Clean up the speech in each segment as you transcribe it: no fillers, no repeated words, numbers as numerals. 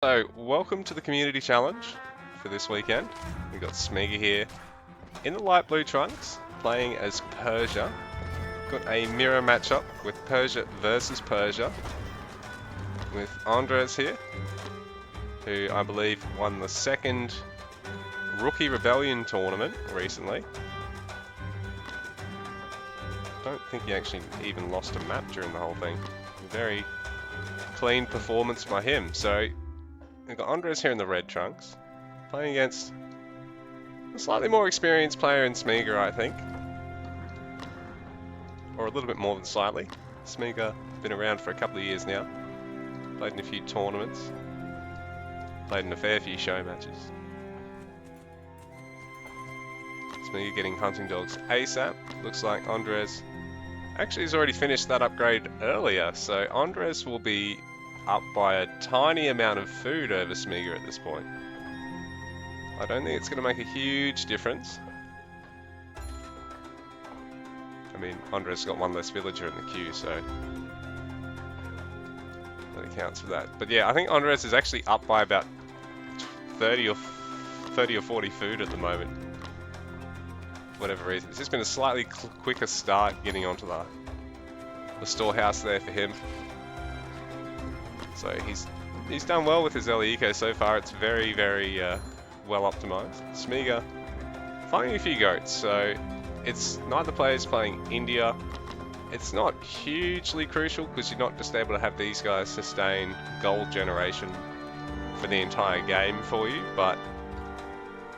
So, welcome to the community challenge for this weekend. We've got Smiga here in the light blue trunks, playing as Persia. Got a mirror matchup with Persia versus Persia, with Andres here, who I believe won the second Rookie Rebellion tournament recently. Don't think he actually even lost a map during the whole thing. Very clean performance by him. So, we've got Andres here in the red trunks, playing against a slightly more experienced player in Smiga, I think. Or a little bit more than slightly. Smiga been around for a couple of years now. Played in a few tournaments. Played in a fair few show matches. Smiga getting hunting dogs ASAP. Looks like Andres actually has already finished that upgrade earlier, so Andres will be up by a tiny amount of food over Smiga at this point. I don't think it's going to make a huge difference. I mean, Andres got one less villager in the queue, so that accounts for that. But yeah, I think Andres is actually up by about 30 or 40 food at the moment. For whatever reason. It's just been a slightly quicker start getting onto the storehouse there for him. So he's done well with his early eco so far. It's very, very well optimized. Smiga finding a few goats, so it's neither player's playing India. It's not hugely crucial because you're not just able to have these guys sustain gold generation for the entire game for you, but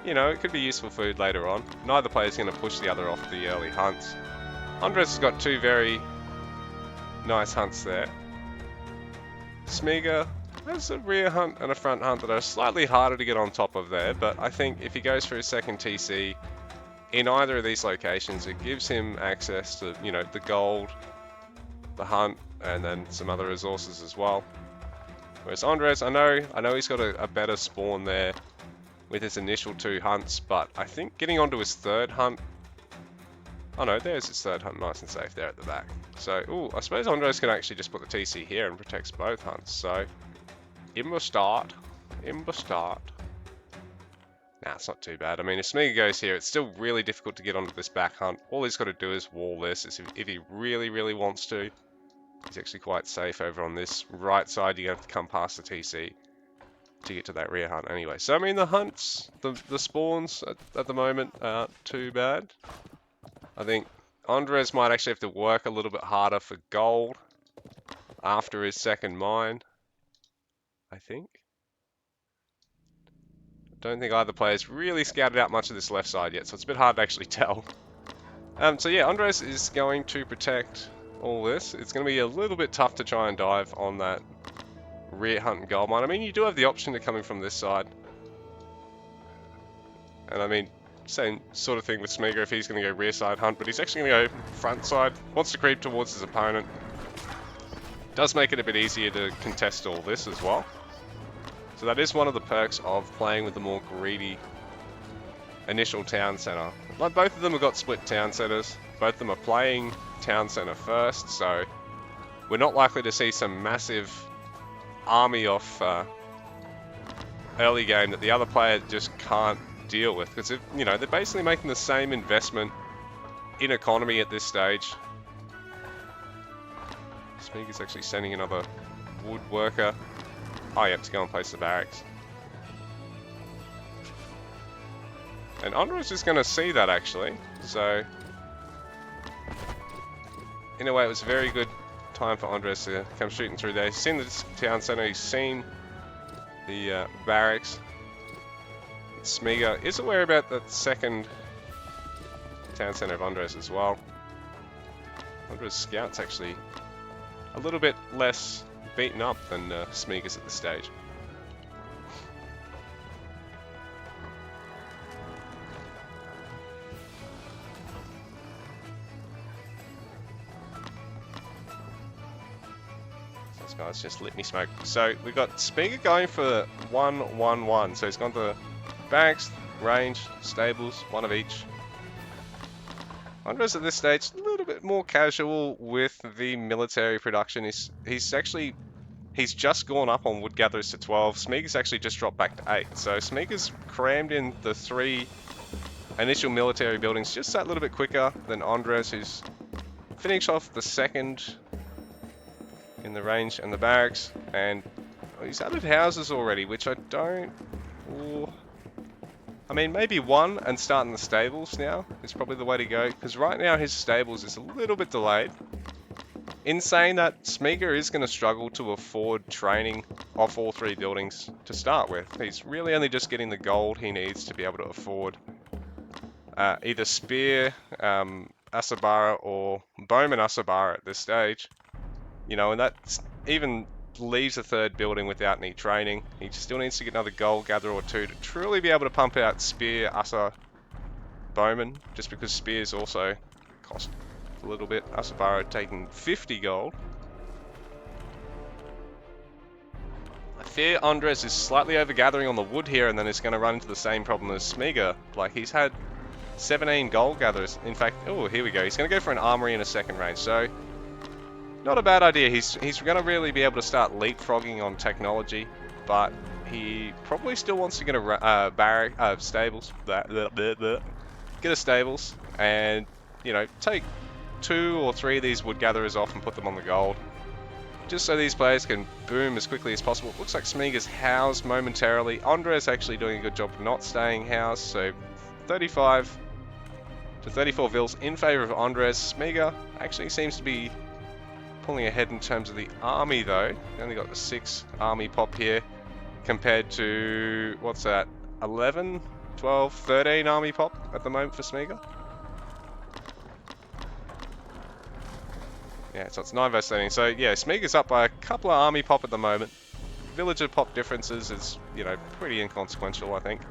you know, it could be useful food later on. Neither player's going to push the other off the early hunts. Andres has got two very nice hunts there. Smiga has a rear hunt and a front hunt that are slightly harder to get on top of there, but I think if he goes for his second TC in either of these locations, it gives him access to, you know, the gold, the hunt, and then some other resources as well. Whereas Andres, I know he's got a better spawn there with his initial two hunts, but I think getting onto his third hunt... Oh no, there's his third hunt, nice and safe there at the back. So, ooh, I suppose Andres can actually just put the TC here and protects both hunts, so... Imbustard. Nah, it's not too bad. I mean, if Smiga goes here, it's still really difficult to get onto this back hunt. All he's got to do is wall this, if he really, really wants to. He's actually quite safe over on this right side. You have to come past the TC to get to that rear hunt anyway. So, I mean, the hunts, the spawns at the moment aren't too bad. I think Andres might actually have to work a little bit harder for gold after his second mine, I think. Don't think either player's really scouted out much of this left side yet, so it's a bit hard to actually tell. So yeah, Andres is going to protect all this. It's going to be a little bit tough to try and dive on that rear hunt and gold mine. I mean, you do have the option of coming from this side. And I mean, same sort of thing with Smiga if he's going to go rear side hunt, but he's actually going to go front side. Wants to creep towards his opponent. Does make it a bit easier to contest all this as well. So that is one of the perks of playing with the more greedy initial town center. Like, both of them have got split town centers. Both of them are playing town center first, so we're not likely to see some massive army off early game that the other player just can't deal with. Because, you know, they're basically making the same investment in economy at this stage. Smiga's actually sending another woodworker. Oh, you have to go and place the barracks. And Andres is going to see that, actually. So, in a way, it was a very good time for Andres to come shooting through there. He's seen the town center, he's seen the barracks. Smiga is aware about the second town center of Andres as well. Andres' scout's actually a little bit less beaten up than Smiga's at this stage. This guy's just lit me smoke. So we've got Smiga going for 1-1-1. So he's gone to barracks, range, stables, one of each. Andres at this stage a little bit more casual with the military production. He's actually he's just gone up on wood gatherers to 12. Smiga's actually just dropped back to 8. So Smiga's crammed in the 3 initial military buildings just that little bit quicker than Andres, who's finished off the second in the range and the barracks. And he's added houses already, which I don't... Ooh. I mean, maybe 1 and starting the stables now is probably the way to go. Because right now his stables is a little bit delayed. In saying that, Smiga is going to struggle to afford training off all 3 buildings to start with. He's really only just getting the gold he needs to be able to afford either Spear, Asabara, or Bowman Asabara at this stage. You know, and that even leaves a 3rd building without any training. He still needs to get another gold gatherer or 2 to truly be able to pump out Spear, Asa, Bowman, just because Spears also cost a little bit. Asabara taking 50 gold. I fear Andres is slightly overgathering on the wood here, and then is going to run into the same problem as Smiga. Like, he's had 17 gold gatherers. In fact, oh, here we go. He's going to go for an armory in a 2nd range. So, not a bad idea. He's going to really be able to start leapfrogging on technology, but he probably still wants to get a stables. Get a stables, and, you know, take 2 or 3 of these wood gatherers off and put them on the gold, just so these players can boom as quickly as possible. It looks like Smiga's housed momentarily. Andres actually doing a good job of not staying housed, so 35 to 34 vills in favor of Andres. Smiga actually seems to be pulling ahead in terms of the army, though. He only got the 6 army pop here, compared to, what's that, 11, 12, 13 army pop at the moment for Smiga. Yeah, so it's 9 versus 13. So yeah, Smiga's up by a couple of army pop at the moment. Villager pop differences is, you know, pretty inconsequential, I think.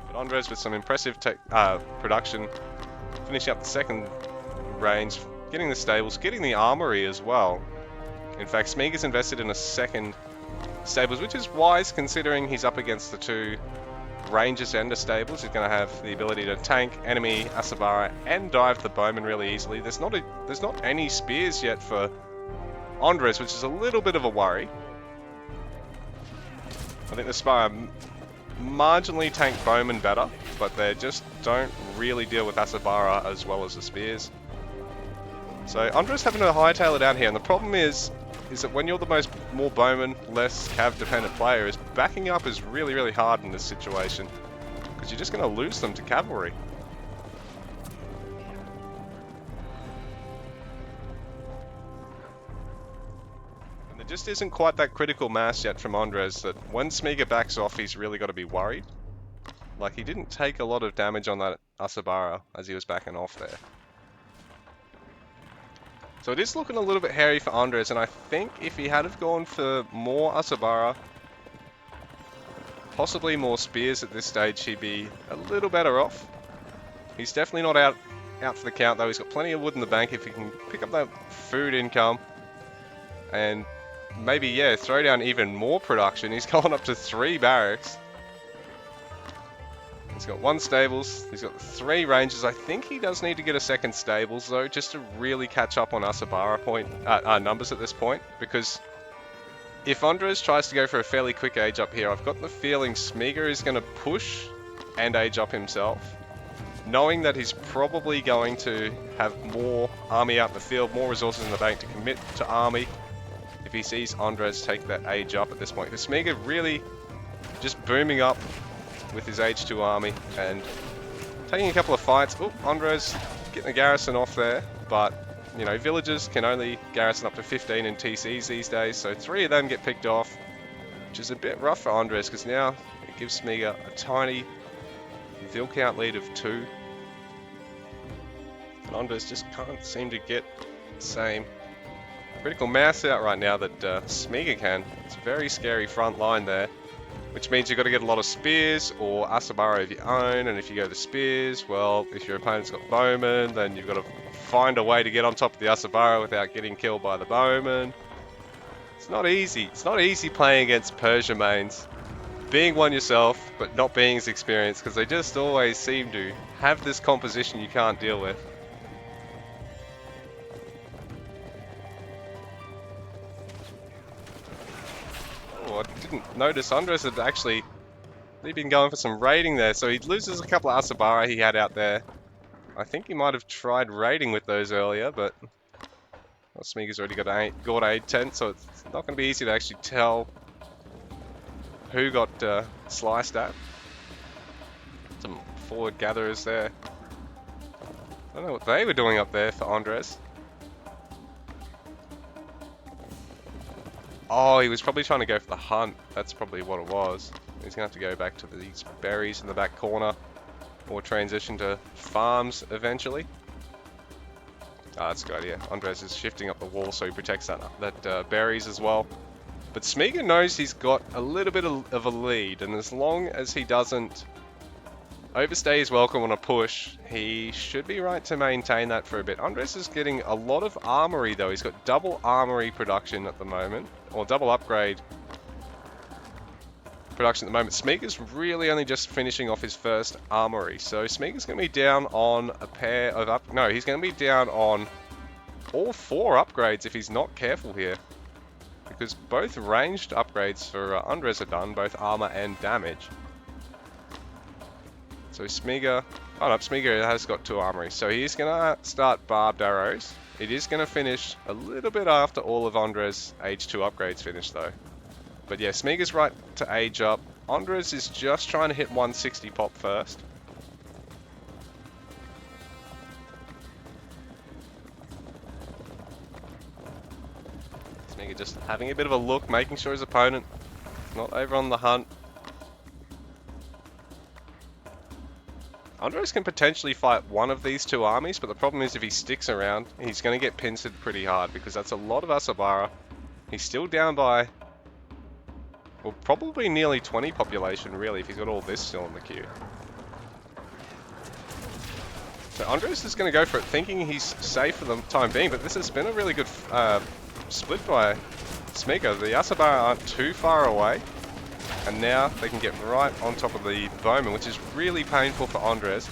But Andres with some impressive production, finishing up the 2nd range, getting the stables, getting the armory as well. In fact, Smiga's invested in a 2nd stables, which is wise considering he's up against the 2 Rangers and the stables. He's going to have the ability to tank enemy Asabara and dive the Bowman really easily. There's not any spears yet for Andres, which is a little bit of a worry. I think the Spire marginally tank Bowman better, but they just don't really deal with Asabara as well as the spears. So Andres having to hightail it out here, and the problem is that when you're the more Bowman, less cav dependent player, is backing up is really, really hard in this situation, because you're just going to lose them to cavalry. And there just isn't quite that critical mass yet from Andres that when Smiga backs off, he's really got to be worried. Like, he didn't take a lot of damage on that Asabara as he was backing off there. So it is looking a little bit hairy for Andres, and I think if he had have gone for more Asabara, possibly more spears at this stage, he'd be a little better off. He's definitely not out for the count, though. He's got plenty of wood in the bank if he can pick up that food income. And maybe, yeah, throw down even more production. He's going up to 3 barracks. He's got 1 stables, he's got 3 ranges. I think he does need to get a 2nd stables though, just to really catch up on Asabara numbers at this point, because if Andres tries to go for a fairly quick age up here, I've got the feeling Smiga is going to push and age up himself, knowing that he's probably going to have more army out in the field, more resources in the bank to commit to army if he sees Andres take that age up at this point. Because Smiga really just booming up with his age 2 army and taking a couple of fights. Oh, Andres getting the garrison off there, but you know, villagers can only garrison up to 15 in TCs these days, so 3 of them get picked off, which is a bit rough for Andres, because now it gives Smiga a tiny vill count lead of 2. And Andres just can't seem to get the same critical mass out right now that Smiga can. It's a very scary front line there, which means you've got to get a lot of spears or Asabara of your own, and if you go the spears, well, if your opponent's got Bowman, then you've got to find a way to get on top of the Asabara without getting killed by the Bowman. It's not easy. It's not easy playing against Persia mains, being one yourself, but not being as experienced, because they just always seem to have this composition you can't deal with. Oh, I didn't notice Andres had actually been going for some raiding there. So he loses a couple of Asabara he had out there. I think he might have tried raiding with those earlier, but well, Smiga's already got a Gord aid tent, so it's not going to be easy to actually tell who got sliced at. Some forward gatherers there. I don't know what they were doing up there for Andres. Oh, he was probably trying to go for the hunt. That's probably what it was. He's going to have to go back to these berries in the back corner. Or transition to farms eventually. Ah, that's a good idea. Andres is shifting up the wall so he protects that berries as well. But Smiga knows he's got a little bit of a lead, and as long as he doesn't overstay his welcome on a push, he should be right to maintain that for a bit. Andres is getting a lot of armory though. He's got double armory production at the moment, or double upgrade production at the moment. Smiga's really only just finishing off his first armory, so Smiga's going to be down on a pair of he's going to be down on all 4 upgrades if he's not careful here, because both ranged upgrades for Andres are done, both armor and damage. So Smiga, Smiga has got 2 armories, so he's going to start barbed arrows. It is going to finish a little bit after all of Andres' age 2 upgrades finish though. But yeah, Smiga's right to age up. Andres is just trying to hit 160 pop first. Smiga just having a bit of a look, making sure his opponent is not over on the hunt. Andres can potentially fight one of these 2 armies, but the problem is if he sticks around, he's going to get pincered pretty hard because that's a lot of Asabara. He's still down by... well, probably nearly 20 population, really, if he's got all this still in the queue. So Andres is going to go for it, thinking he's safe for the time being, but this has been a really good split by Smiga. The Asabara aren't too far away, and now they can get right on top of the bowman, which is really painful for Andres.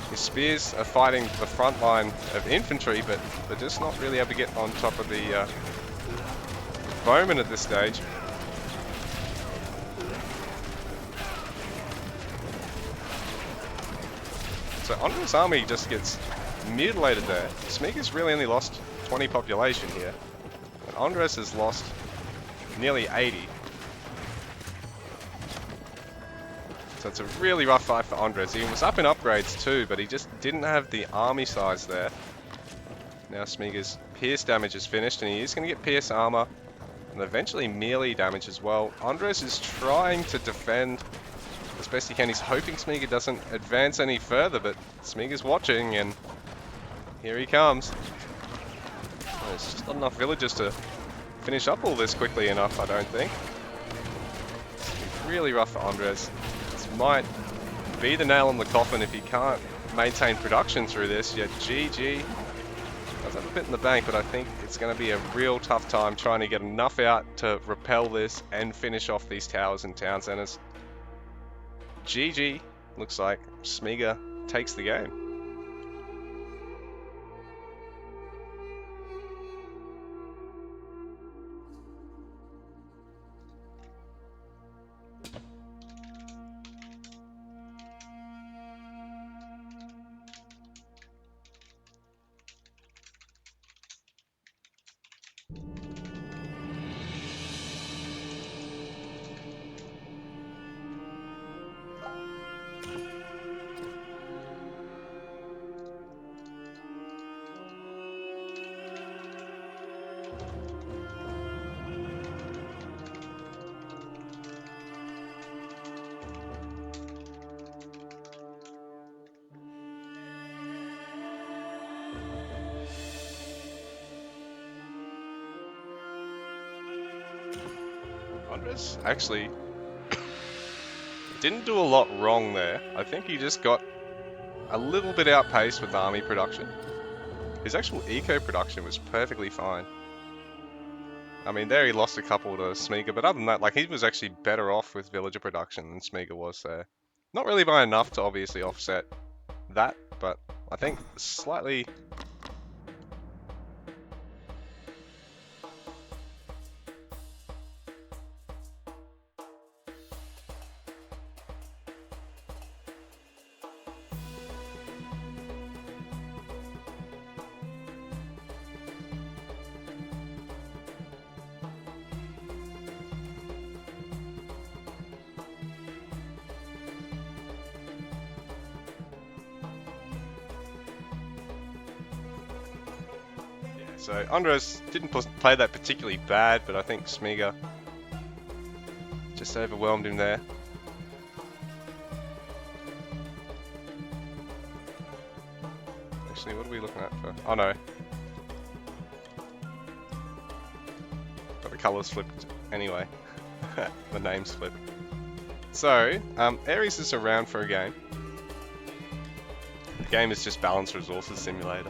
His spears are fighting the front line of infantry, but they're just not really able to get on top of the bowman at this stage. So Andres' army just gets mutilated there. Smiga's really only lost 20 population here. And Andres has lost nearly 80. So it's a really rough fight for Andres. He was up in upgrades too, but he just didn't have the army size there. Now Smiga's pierce damage is finished, and he is going to get pierce armor, and eventually melee damage as well. Andres is trying to defend as best he can. He's hoping Smiga doesn't advance any further, but Smiga's watching, and here he comes. Oh, there's just not enough villagers to finish up all this quickly enough, I don't think. It's really rough for Andres. This might be the nail in the coffin if he can't maintain production through this. Yeah, GG. Does have a bit in the bank, but I think it's going to be a real tough time trying to get enough out to repel this and finish off these towers and town centers. GG. Looks like Smiga takes the game. Andres actually didn't do a lot wrong there. I think he just got a little bit outpaced with army production. His actual eco production was perfectly fine. I mean, there he lost a couple to Smiga, but other than that, like, he was actually better off with villager production than Smiga was there. Not really by enough to obviously offset that, but I think slightly... So Andres didn't play that particularly bad, but I think Smiga just overwhelmed him there. Actually, what are we looking at for? Oh no. Got the colours flipped anyway. The name's flipped. So, Ares is around for a game. The game is just Balanced Resources Simulator.